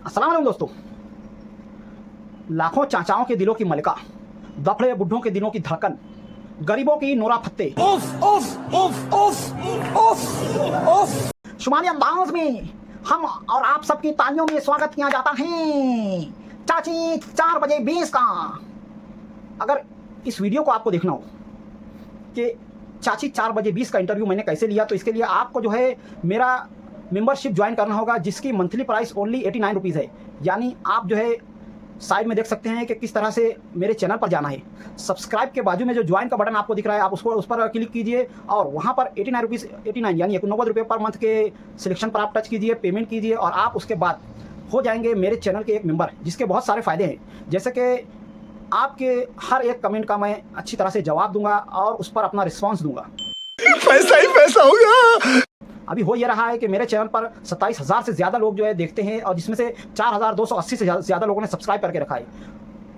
अस्सलाम वालेकुम दोस्तों। लाखों चाचाओं के दिलों की मलिका, दफड़े बुढ़ों के दिनों की धड़कन, गरीबों की नूरा फत्ते, शुमानी अंदाज में हम और आप सबकी तालियों में स्वागत किया जाता है चाची 4 बजे 20 का। अगर इस वीडियो को आपको देखना हो कि चाची 4 बजे 20 का इंटरव्यू मैंने कैसे लिया, तो इसके लिए आपको जो है मेरा मेंबरशिप ज्वाइन करना होगा, जिसकी मंथली प्राइस ओनली 89 रुपीज़ है। यानी आप जो है साइड में देख सकते हैं कि किस तरह से मेरे चैनल पर जाना है। सब्सक्राइब के बाजू में जो ज्वाइन का बटन आपको दिख रहा है, आप उस पर क्लिक कीजिए और वहाँ पर 89 रुपीज़ 89 यानी 90 रुपये पर मंथ के सिलेक्शन पर आप टच कीजिए, पेमेंट कीजिए और आप उसके बाद हो जाएंगे मेरे चैनल के एक मेंबर, जिसके बहुत सारे फ़ायदे हैं। जैसे कि आपके हर एक कमेंट का मैं अच्छी तरह से जवाब दूंगा और उस पर अपना रिस्पॉन्स दूंगा। पैसा ही पैसा होगा। अभी हो ये रहा है कि मेरे चैनल पर 27,000 से ज़्यादा लोग जो है देखते हैं और जिसमें से 4,280 से ज़्यादा लोगों ने सब्सक्राइब करके रखा है।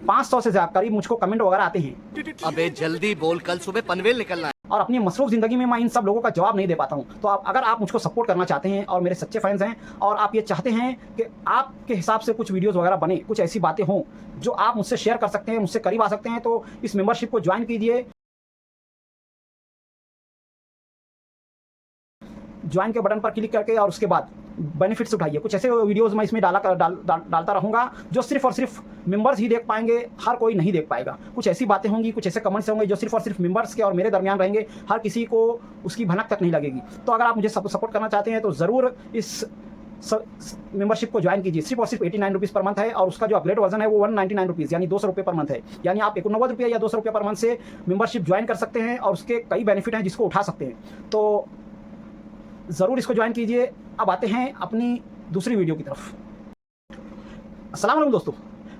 500 से ज़्यादा करीब मुझको कमेंट वगैरह आते हैं। अबे जल्दी बोल, कल सुबह पनवेल निकलना है। और अपनी मसरूफ ज़िंदगी में मैं इन सब लोगों का जवाब नहीं दे पाता हूँ। तो अगर आप मुझको सपोर्ट करना चाहते हैं और मेरे सच्चे फैंस हैं और आप ये चाहते हैं कि आपके हिसाब से कुछ वीडियोज़ वगैरह बने, कुछ ऐसी बातें हों जो आप मुझसे शेयर कर सकते हैं, मुझसे करीब आ सकते हैं, तो इस मेंबरशिप को ज्वाइन कीजिए। ज्वाइन के बटन पर क्लिक करके और उसके बाद बेनिफिट्स उठाइए। कुछ ऐसे वीडियोस मैं इसमें डालता रहूँगा जो सिर्फ और सिर्फ मेंबर्स ही देख पाएंगे, हर कोई नहीं देख पाएगा। कुछ ऐसी बातें होंगी, कुछ ऐसे कमेंट्स होंगे जो सिर्फ और सिर्फ मेंबर्स के और मेरे दरमियान रहेंगे, हर किसी को उसकी भनक तक नहीं लगेगी। तो अगर आप मुझे सपोर्ट करना चाहते हैं तो ज़रूर इस मेंबरशिप को ज्वाइन कीजिए। सिर्फ और सिर्फ 89 रुपीज़ पर मंथ है और उसका जो अपग्रेड वर्जन है वो 199 रुपीज़ यानी 200 रुपये पर मंथ है। यानी आप 89 रुपये या 200 रुपये पर मंथ से मेंबरशिप ज्वाइन कर सकते हैं और उसके कई बेनिफिट हैं जिसको उठा सकते हैं। तो ज़रूर इसको ज्वाइन कीजिए। अब आते हैं अपनी दूसरी वीडियो की तरफ। अस्सलाम वालेकुम दोस्तों।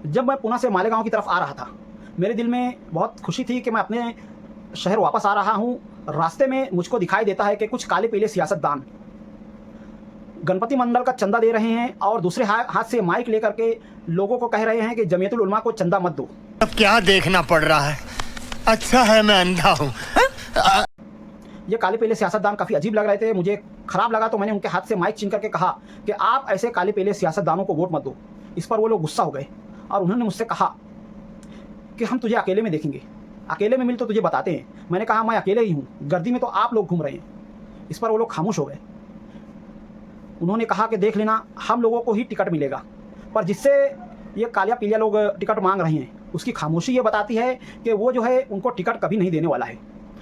जब मैं पुणे से मालेगांव की तरफ आ रहा था, मेरे दिल में बहुत खुशी थी कि मैं अपने शहर वापस आ रहा हूँ। रास्ते में मुझको दिखाई देता है कि कुछ काले पीले सियासतदान गणपति मंडल का चंदा दे रहे हैं और दूसरे हाथ से माइक लेकर के लोगों को कह रहे हैं कि जमीयतुल उलमा को चंदा मत दो। अब क्या देखना पड़ रहा है? अच्छा है मैं अंधा हूँ। ये काले पीले सियासतदान काफ़ी अजीब लग रहे थे, मुझे ख़राब लगा। तो मैंने उनके हाथ से माइक छीन करके कहा कि आप ऐसे काले पीले सियासतदानों को वोट मत दो। इस पर वो लोग गुस्सा हो गए और उन्होंने मुझसे कहा कि हम तुझे अकेले में देखेंगे, अकेले में मिल तो तुझे बताते हैं। मैंने कहा मैं अकेले ही हूँ, गर्दी में तो आप लोग घूम रहे हैं। इस पर वो लोग खामोश हो गए। उन्होंने कहा कि देख लेना, हम लोगों को ही टिकट मिलेगा, पर जिससे ये कालिया पीलिया लोग टिकट मांग रहे हैं उसकी खामोशी ये बताती है कि वो जो है उनको टिकट कभी नहीं देने वाला है।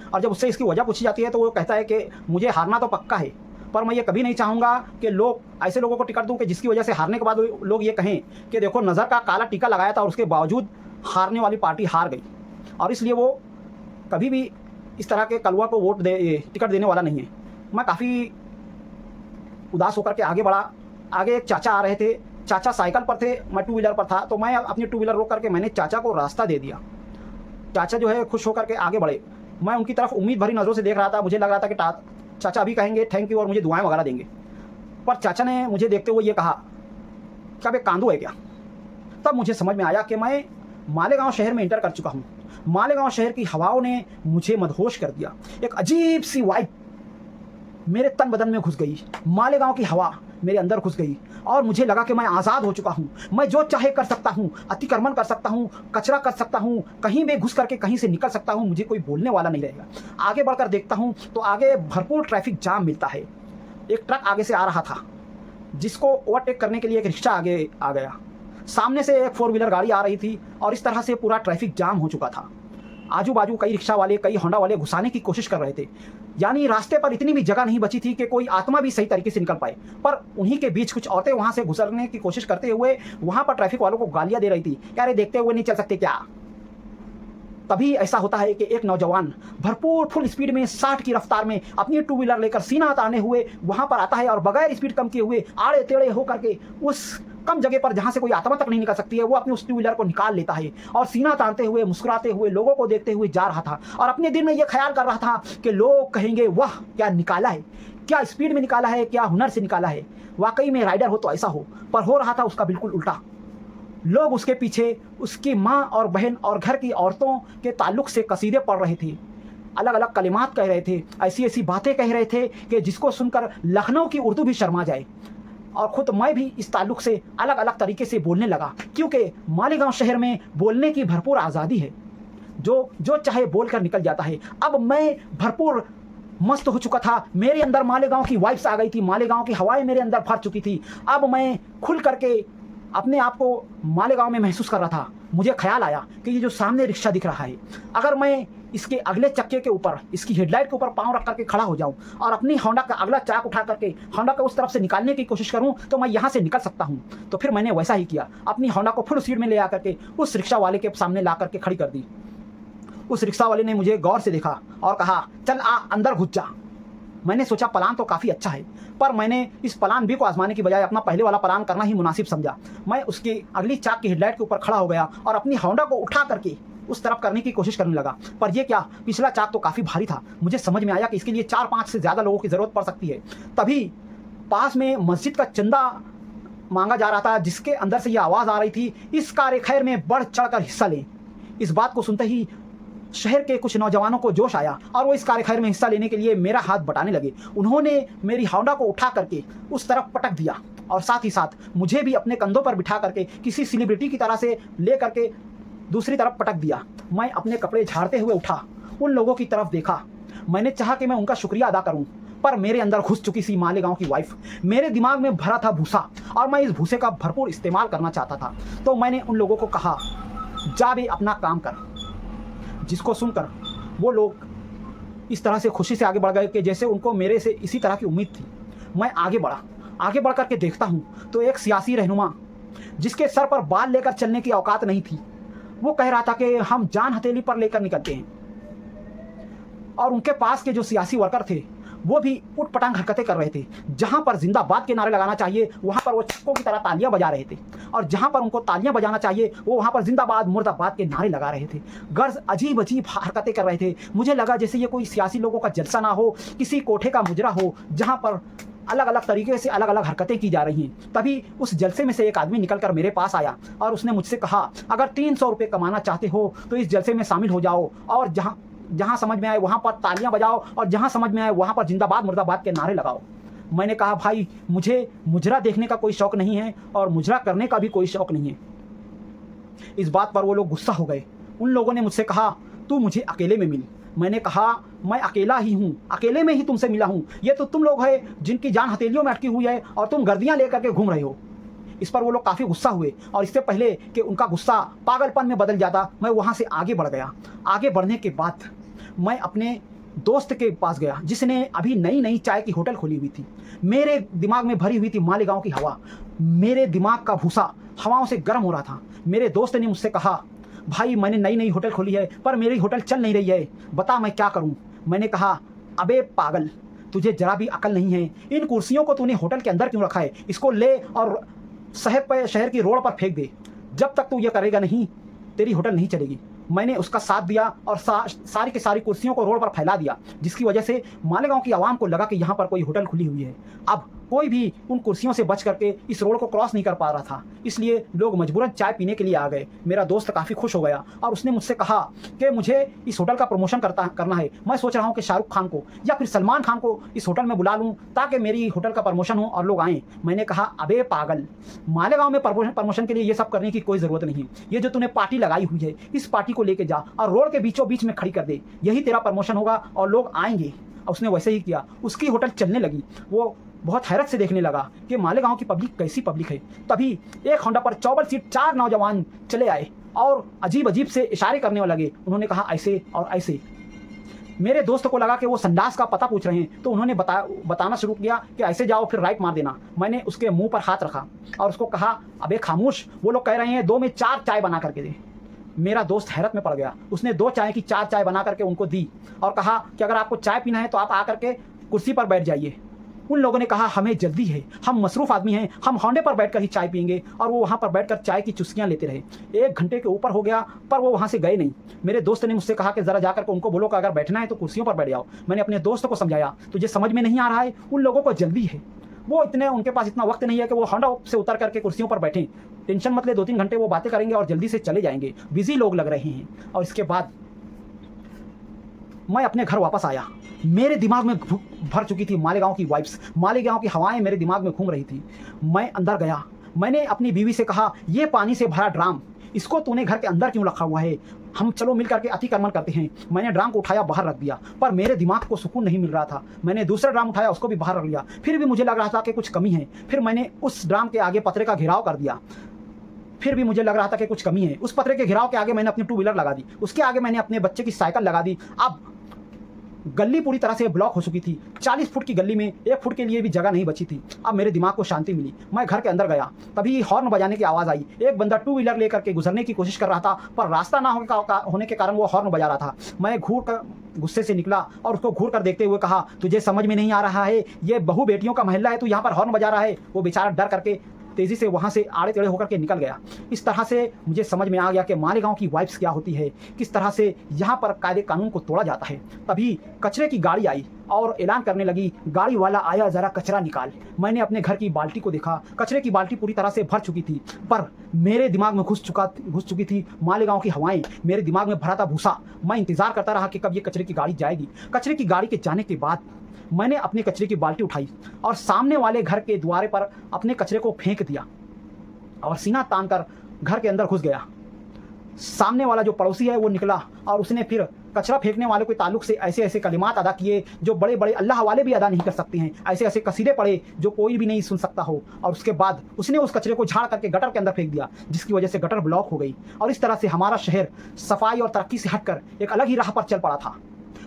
और जब उससे इसकी वजह पूछी जाती है तो वो कहता है कि मुझे हारना तो पक्का है, पर मैं ये कभी नहीं चाहूँगा कि लोग ऐसे लोगों को टिकट दूँ कि जिसकी वजह से हारने के बाद लोग ये कहें कि देखो नज़र का काला टीका लगाया था और उसके बावजूद हारने वाली पार्टी हार गई। और इसलिए वो कभी भी इस तरह के कलवा को टिकट देने वाला नहीं है। मैं काफ़ी उदास होकर के आगे बढ़ा। आगे एक चाचा आ रहे थे, चाचा साइकिल पर थे, मैं 2 व्हीलर पर था। तो मैं अपनी 2 व्हीलर रोक करके मैंने चाचा को रास्ता दे दिया। चाचा जो है खुश होकर के आगे बढ़े। मैं उनकी तरफ उम्मीद भरी नज़रों से देख रहा था। मुझे लग रहा था कि चाचा अभी कहेंगे थैंक यू और मुझे दुआएं वगैरह देंगे, पर चाचा ने मुझे देखते हुए ये कहा क्या बे कांदू है क्या? तब मुझे समझ में आया कि मैं मालेगांव शहर में इंटर कर चुका हूँ। मालेगांव शहर की हवाओं ने मुझे मदहोश कर दिया। एक अजीब सी वाइब मेरे तन बदन में घुस गई। मालेगांव की हवा मेरे अंदर घुस गई और मुझे लगा कि मैं आज़ाद हो चुका हूँ। मैं जो चाहे कर सकता हूँ, अतिक्रमण कर सकता हूँ, कचरा कर सकता हूँ, कहीं भी घुस करके कहीं से निकल सकता हूँ। मुझे कोई बोलने वाला नहीं रहेगा। आगे बढ़कर देखता हूँ तो आगे भरपूर ट्रैफिक जाम मिलता है। एक ट्रक आगे से आ रहा था जिसको ओवरटेक करने के लिए एक रिक्शा आगे आ गया। सामने से एक 4 व्हीलर गाड़ी आ रही थी और इस तरह से पूरा ट्रैफिक जाम हो चुका था। आजू बाजू कई रिक्शा वाले, कई होंडा वाले घुसाने की कोशिश कर रहे थे। यानी रास्ते पर इतनी भी जगह नहीं बची थी कि कोई आत्मा भी सही तरीके से निकल पाए। पर उन्हीं के बीच कुछ औरतें वहां से गुजरने की कोशिश करते हुए वहां पर ट्रैफिक वालों को गालियां दे रही थी, यार देखते हुए नहीं चल सकते क्या? तभी ऐसा होता है कि एक नौजवान भरपूर फुल स्पीड में 60 की रफ्तार में अपनी 2 व्हीलर लेकर सीना ताने हुए वहां पर आता है और बगैर स्पीड कम किए हुए आड़े टेढ़े होकर के उस कम जगह पर जहां से कोई आत्मा तक नहीं निकल सकती है, वो अपनी उस 2 व्हीलर को निकाल लेता है और सीना तानते हुए, मुस्कुराते हुए, लोगों को देखते हुए जा रहा था। और अपने दिल में ये ख्याल कर रहा था कि लोग कहेंगे वाह क्या निकाला है, क्या स्पीड में निकाला है, क्या हुनर से निकाला है। वाकई में राइडर हो तो ऐसा हो, पर हो रहा था उसका बिल्कुल उल्टा। लोग उसके पीछे उसकी माँ और बहन और घर की औरतों के ताल्लुक से कसीदे पढ़ रहे थे, अलग अलग कलिमात कह रहे थे, ऐसी ऐसी बातें कह रहे थे कि जिसको सुनकर लखनऊ की उर्दू भी शर्मा जाए। और ख़ुद मैं भी इस ताल्लुक़ से अलग अलग तरीके से बोलने लगा, क्योंकि मालेगांव शहर में बोलने की भरपूर आज़ादी है। जो चाहे बोल कर निकल जाता है। अब मैं भरपूर मस्त हो चुका था। मेरे अंदर मालेगांव की वाइब्स आ गई थी, मालेगांव की हवाएं मेरे अंदर भर चुकी थी। अब मैं खुल करके अपने आप को मालेगांव में महसूस कर रहा था। मुझे ख्याल आया कि ये जो सामने रिक्शा दिख रहा है, अगर मैं इसके अगले चक्के के ऊपर, इसकी हेडलाइट के ऊपर पाँव रख करके खड़ा हो जाऊं और अपनी होंडा का अगला चाक उठा करके होंडा को उस तरफ से निकालने की कोशिश करूं तो मैं यहाँ से निकल सकता हूं। तो फिर मैंने वैसा ही किया, अपनी होंडा को फुल स्पीड में ले आकर के उस रिक्शा वाले के सामने ला करके खड़ी कर दी। उस रिक्शा वाले ने मुझे गौर से देखा और कहा, चल आ अंदर घुस जा। मैंने सोचा प्लान तो काफ़ी अच्छा है, पर मैंने इस प्लान बी को आजमाने की बजाय अपना पहले वाला प्लान करना ही मुनासिब समझा। मैं उसकी अगली चाक की हेडलाइट के ऊपर खड़ा हो गया और अपनी होंडा को उठा करके उस तरफ करने की कोशिश करने लगा। पर यह क्या, पिछला चाक तो काफ़ी भारी था। मुझे समझ में आया कि इसके लिए 4-5 से ज़्यादा लोगों की ज़रूरत पड़ सकती है। तभी पास में मस्जिद का चंदा मांगा जा रहा था, जिसके अंदर से ये आवाज़ आ रही थी, इस कार्य खैर में बढ़ चढ़ कर हिस्सा लें। इस बात को सुनते ही शहर के कुछ नौजवानों को जोश आया और वो इस कार्य खैर में हिस्सा लेने के लिए मेरा हाथ बटाने लगे। उन्होंने मेरी होंडा को उठा करके उस तरफ पटक दिया और साथ ही साथ मुझे भी अपने कंधों पर बिठा करके किसी सेलिब्रिटी की तरह से ले करके दूसरी तरफ पटक दिया। मैं अपने कपड़े झाड़ते हुए उठा, उन लोगों की तरफ देखा। मैंने चाहा कि मैं उनका शुक्रिया अदा करूं, पर मेरे अंदर घुस चुकी सी मालेगांव की वाइफ। मेरे दिमाग में भरा था भूसा और मैं इस भूसे का भरपूर इस्तेमाल करना चाहता था। तो मैंने उन लोगों को कहा, जा बे अपना काम कर। जिसको सुनकर वो लोग इस तरह से खुशी से आगे बढ़ गए कि जैसे उनको मेरे से इसी तरह की उम्मीद थी। मैं आगे बढ़ करके देखता हूँ तो एक सियासी रहनुमा, जिसके सर पर बाल लेकर चलने की औकात नहीं थी, वो कह रहा था कि हम जान हथेली पर लेकर निकलते हैं। और उनके पास के जो सियासी वर्कर थे वो भी उटपटांग हरकतें कर रहे थे। जहां पर जिंदाबाद के नारे लगाना चाहिए वहां पर वो छक्कों की तरह तालियां बजा रहे थे, और जहां पर उनको तालियां बजाना चाहिए वो वहां पर जिंदाबाद मुर्दाबाद के नारे लगा रहे थे। गर्ज अजीब अजीब हरकतें कर रहे थे। मुझे लगा जैसे ये कोई सियासी लोगों का जलसा ना हो, किसी कोठे का मुजरा हो जहाँ पर अलग अलग तरीके से अलग अलग हरकतें की जा रही हैं। तभी उस जलसे में से एक आदमी निकलकर मेरे पास आया और उसने मुझसे कहा, अगर 300 रुपये कमाना चाहते हो तो इस जलसे में शामिल हो जाओ और जहाँ समझ में आए वहाँ पर तालियां बजाओ और जहाँ समझ में आए वहाँ पर जिंदाबाद मुर्दाबाद के नारे लगाओ। मैंने कहा, भाई मुझे मुजरा देखने का कोई शौक़ नहीं है और मुजरा करने का भी कोई शौक़ नहीं है। इस बात पर वो लोग गुस्सा हो गए। उन लोगों ने मुझसे कहा, तू मुझे अकेले में मिल। मैंने कहा, मैं अकेला ही हूँ, अकेले में ही तुमसे मिला हूँ। ये तो तुम लोग हैं जिनकी जान हथेलियों में अटकी हुई है और तुम गर्दियाँ लेकर के घूम रहे हो। इस पर वो लोग काफ़ी गुस्सा हुए और इससे पहले कि उनका गुस्सा पागलपन में बदल जाता, मैं वहाँ से आगे बढ़ गया। आगे बढ़ने के बाद मैं अपने दोस्त के पास गया, जिसने अभी नई नई चाय की होटल खोली हुई थी। मेरे दिमाग में भरी हुई थी मालेगांव की हवा। मेरे दिमाग का भूसा हवाओं से गर्म हो रहा था। मेरे दोस्त ने मुझसे कहा, भाई मैंने नई नई होटल खोली है पर मेरी होटल चल नहीं रही है, बता मैं क्या करूं। मैंने कहा, अबे पागल, तुझे जरा भी अकल नहीं है। इन कुर्सियों को तूने होटल के अंदर क्यों रखा है? इसको ले और शहर की रोड पर फेंक दे। जब तक तू ये करेगा नहीं, तेरी होटल नहीं चलेगी। मैंने उसका साथ दिया और सारी की सारी कुर्सियों को रोड पर फैला दिया, जिसकी वजह से मालेगांव की आवाम को लगा कि यहाँ पर कोई होटल खुली हुई है। अब कोई भी उन कुर्सियों से बच करके इस रोड को क्रॉस नहीं कर पा रहा था, इसलिए लोग मजबूरन चाय पीने के लिए आ गए। मेरा दोस्त काफ़ी खुश हो गया और उसने मुझसे कहा कि मुझे इस होटल का प्रमोशन करना है। मैं सोच रहा हूँ कि शाहरुख खान को या फिर सलमान खान को इस होटल में बुला लूँ ताकि मेरी होटल का प्रमोशन हो और लोग आएँ। मैंने कहा, अबे पागल, मालेगांव में प्रमोशन के लिए ये सब करने की कोई ज़रूरत नहीं है। ये जो तूने पार्टी लगाई हुई है, इस पार्टी को लेके जा और रोड के बीचों बीच में खड़ी कर दे, यही तेरा प्रमोशन होगा और लोग आएंगे। और उसने वैसे ही किया। उसकी होटल चलने लगी। वो बहुत हैरत से देखने लगा कि मालेगांव की पब्लिक कैसी पब्लिक है। तभी एक होंडा पर 54 सीट 4 नौजवान चले आए और अजीब अजीब से इशारे करने लगे। उन्होंने कहा, ऐसे और ऐसे। मेरे दोस्त को लगा कि वो संडास का पता पूछ रहे हैं, तो उन्होंने बताना शुरू किया कि ऐसे जाओ फिर राइट मार देना। मैंने उसके मुंह पर हाथ रखा और उसको कहा, अबे खामोश, वो लोग कह रहे हैं 2 में 4 चाय बना करके दे। मेरा दोस्त हैरत में पड़ गया। उसने 2 चाय की 4 चाय बना करके उनको दी और कहा कि अगर आपको चाय पीना है तो आप आकर के कुर्सी पर बैठ जाइए। उन लोगों ने कहा, हमें जल्दी है, हम मसरूफ़ आदमी हैं, हम होंडे पर बैठकर ही चाय पियेंगे। और वो वहाँ पर बैठकर चाय की चुस्कियाँ लेते रहे। 1 घंटे के ऊपर हो गया पर वो वहाँ से गए नहीं। मेरे दोस्त ने मुझसे कहा कि ज़रा जाकर के उनको बोलो कि अगर बैठना है तो कुर्सियों पर बैठ जाओ। मैंने अपने दोस्त को समझाया, तुझे समझ में नहीं आ रहा है, उन लोगों को जल्दी है, उनके पास इतना वक्त नहीं है कि वो होंडा से उतर करके कुर्सियों पर बैठें। टेंशन मत ले, 2-3 घंटे वो बातें करेंगे और जल्दी से चले जाएंगे, बिजी लोग लग रहे हैं। और इसके बाद मैं अपने घर वापस आया। मेरे दिमाग में भर चुकी थी मालेगांव की वाइब्स, मालेगांव की हवाएं मेरे दिमाग में घूम रही थी। मैं अंदर गया। मैंने अपनी बीवी से कहा, ये पानी से भरा ड्राम, इसको तूने घर के अंदर क्यों रखा हुआ है? हम चलो मिल करके अतिक्रमण करते हैं। मैंने ड्राम को उठाया, बाहर रख दिया, पर मेरे दिमाग को सुकून नहीं मिल रहा था। मैंने दूसरा ड्राम उठाया, उसको भी बाहर रख लिया, फिर भी मुझे लग रहा था कि कुछ कमी है। फिर मैंने उस ड्राम के आगे पतरे का घेराव कर दिया, फिर भी मुझे लग रहा था कि कुछ कमी है। उस पतरे के घेराव के आगे मैंने अपनी 2 व्हीलर लगा दी, उसके आगे मैंने अपने बच्चे की साइकिल लगा दी। अब गली पूरी तरह से ब्लॉक हो चुकी थी। 40 फुट की गली में 1 फुट के लिए भी जगह नहीं बची थी। अब मेरे दिमाग को शांति मिली। मैं घर के अंदर गया, तभी हॉर्न बजाने की आवाज़ आई। एक बंदा 2 व्हीलर लेकर के गुजरने की कोशिश कर रहा था, पर रास्ता ना होने के कारण वो हॉर्न बजा रहा था। मैं घूर कर गुस्से से निकला और उसको घूर कर देखते हुए कहा, तुझे समझ में नहीं आ रहा है? ये बहु बेटियों का मोहल्ला है, तू यहाँ पर हॉर्न बजा रहा है। वो बेचारा डर करके तेज़ी से वहाँ से आड़े टेढ़े होकर के निकल गया। इस तरह से मुझे समझ में आ गया कि मालेगांव की वाइब्स क्या होती है, किस तरह से यहाँ पर कायदे कानून को तोड़ा जाता है। तभी कचरे की गाड़ी आई और ऐलान करने लगी, गाड़ी वाला आया, ज़रा कचरा निकाल। मैंने अपने घर की बाल्टी को देखा, कचरे की बाल्टी पूरी तरह से भर चुकी थी, पर मेरे दिमाग में घुस चुकी थी मालेगांव की हवाएं। मेरे दिमाग में भरा था भूसा। मैं इंतज़ार करता रहा कि कब ये कचरे की गाड़ी जाएगी। कचरे की गाड़ी के जाने के बाद मैंने अपने कचरे की बाल्टी उठाई और सामने वाले घर के द्वारे पर अपने कचरे को फेंक दिया और सीना तान कर घर के अंदर घुस गया। सामने वाला जो पड़ोसी है वो निकला और उसने फिर कचरा फेंकने वाले के ताल्लुक से ऐसे ऐसे कलिमात अदा किए जो बड़े बड़े अल्लाह वाले भी अदा नहीं कर सकते हैं। ऐसे ऐसे कसीदे पड़े जो कोई भी नहीं सुन सकता हो। और उसके बाद उसने उस कचरे को झाड़ करके गटर के अंदर फेंक दिया, जिसकी वजह से गटर ब्लॉक हो गई। और इस तरह से हमारा शहर सफाई और तरक्की से हटकर एक अलग ही राह पर चल पड़ा था।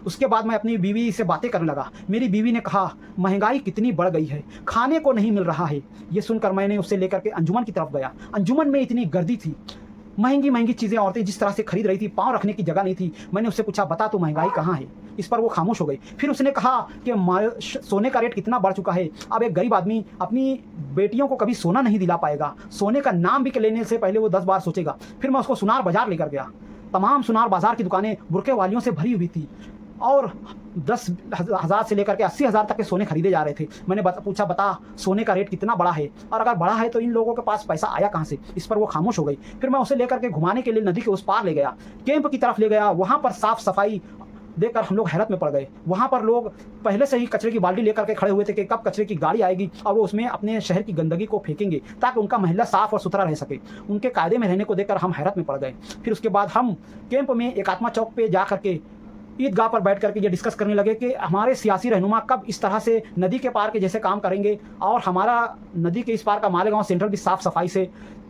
उसके बाद मैं अपनी बीवी से बातें करने लगा। मेरी बीवी ने कहा, महंगाई कितनी बढ़ गई है, खाने को नहीं मिल रहा है। ये सुनकर मैंने उससे लेकर के अंजुमन की तरफ गया। अंजुमन में इतनी गर्दी थी, महंगी महंगी चीज़ें औरतें जिस तरह से खरीद रही थी, पाँव रखने की जगह नहीं थी। मैंने उससे पूछा, बता तो महंगाई कहाँ है? इस पर वो खामोश हो गई। फिर उसने कहा कि सोने का रेट कितना बढ़ चुका है, अब एक गरीब आदमी अपनी बेटियों को कभी सोना नहीं दिला पाएगा। सोने का नाम भी लेने से पहले वो 10 बार सोचेगा। फिर मैं उसको सुनार बाजार लेकर गया। तमाम सुनार बाजार की दुकानें बुरके वालियों से भरी हुई थी और 10,000 से लेकर के 80,000 तक के सोने खरीदे जा रहे थे। मैंने पूछा, बता सोने का रेट कितना बढ़ा है, और अगर बढ़ा है तो इन लोगों के पास पैसा आया कहाँ से? इस पर वो खामोश हो गई। फिर मैं उसे लेकर के घुमाने के लिए नदी के उस पार ले गया, कैंप की तरफ ले गया। वहाँ पर साफ सफाई देखकर हम लोग हैरत में पड़ गए। वहाँ पर लोग पहले से ही कचरे की बाल्टी लेकर के खड़े हुए थे कि कब कचरे की गाड़ी आएगी और वो उसमें अपने शहर की गंदगी को फेंकेंगे ताकि उनका मोहल्ला साफ और सुथरा रह सके। उनके कायदे में रहने को देखकर हम हैरत में पड़ गए। फिर उसके बाद हम कैंप में एकात्मा चौक पे जा करके ईदगाह पर बैठ करके ये डिस्कस करने लगे कि हमारे सियासी रहनुमा कब इस तरह से नदी के पार के जैसे काम करेंगे और हमारा नदी के इस पार का मालेगांव सेंट्रल भी साफ सफाई से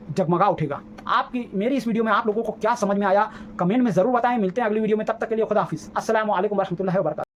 जगमगा उठेगा। आपकी मेरी इस वीडियो में आप लोगों को क्या समझ में आया, कमेंट में ज़रूर बताएं। मिलते हैं अगली वीडियो में, तब तक के लिए खुदा हाफिज़। अस्सलामु अलैकुम व रहमतुल्लाहि व बरकातहू।